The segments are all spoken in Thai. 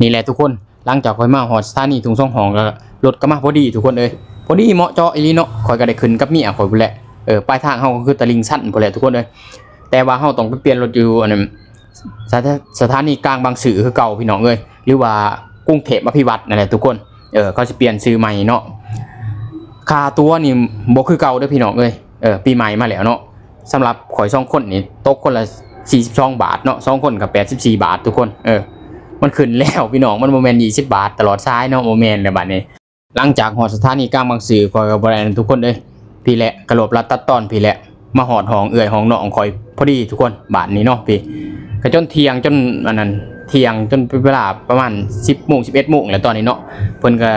นี่แหละทุกคนหลังจากข่อยมาฮอดสถานีทุ่งสองห้องแล้วรถก็มาพอดีทุกคนเอ้ยพอดีเหมาะเจาะอีหลีเนาะข่อยก็ได้ขึ้นกับเมียข่อยพุ่นแหละปลายทางเฮาก็คือตลิ่งชันพุ่นแหละทุกคนเอ้ยแต่ว่าเฮาต้องไปเปลี่ยนรถอยู่อันนั้นสถานีกลางบางซื่อคือเก่าพี่น้องเอ้ยหรือว่ากรุงเทพอภิวัตรนั่นแหละทุกคนเขาสิเปลี่ยนชื่อใหม่เนาะค่าตั๋วนี่บ่คือเก่าเด้อพี่น้องเอ้ยปีใหม่มาแล้วเนาะสำหรับข่อย2คนนี่ตกคนละ42 บาทเนาะ2คนก็84 บาททุกคนมันขึ้นแล้วพี่น้องมันบ่แม่น20 บาทตลอดสายเนาะบ่แม่นแล้วบัดนี้หลังจากฮอดสถานีกลางบางซื่อข่อยก็บ่ได้นั่นทุกคนเอ้ยพี่แหละกระโลบลัดตัดตอนพี่แหละมาฮอดห้องเอื้อยห้องน้องข่อยพอดีทุกคนบาดนี้เนาะพี่ก็จนเที่ยงจนอันนั้นเที่ยงจนเวลาประมาณ 10 โมง 11 โมงแล้วตอนนี้เนาะเพิ่นก็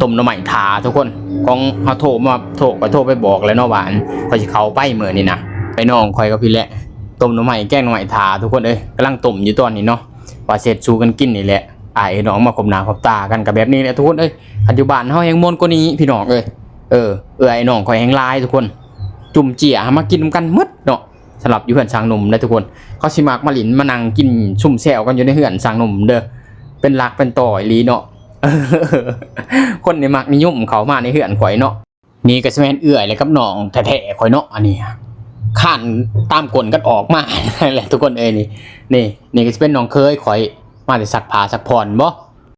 ต้มหน่อไม้ทาทุกคนของเฮาโทรไปบอกแล้วเนาะว่าข่อยสิเข้าไปมื้อนี้นะไปน้องข่อยกับพี่แหละต้มหน่อไม้แกงหน่อไม้ทาทุกคนกำลังต้มอยู่ตอนนี้เนาะว่าเสร็จสู่กันกินนี่แหละอ้ายน้องมาคบหน้าคบตากันก็แบบนี้แหละทุกคนปัจจุบันเฮาแฮงม่วนกว่านี้พี่น้องไอ้น้องข่อยแฮงหลายทุกคนจุ่มเจี๋ยมากินกันหมดเนาะสำหรับอยู่เฮือนสร้างหนุ่มได้ทุกคนเขาสิมักมาหลินมานั่งกินชุ่มแซวกันอยู่ในเฮือนสร้างหนุ่มเด้อเป็นรักเป็นต่ออีหลีเนาะ คนนี่มักนิยมเขามาในเฮือนข่อยเนาะนี่ก็สิแม่นเอื้อยเลยกับน้องแท้ๆข่อยเนาะอันนี้ข้านตามกลกันออกมาแหละทุกคนนี่ก็สิเป็นน้องเคยข่อยมาได้ซักผ้าซักผ่อนบ่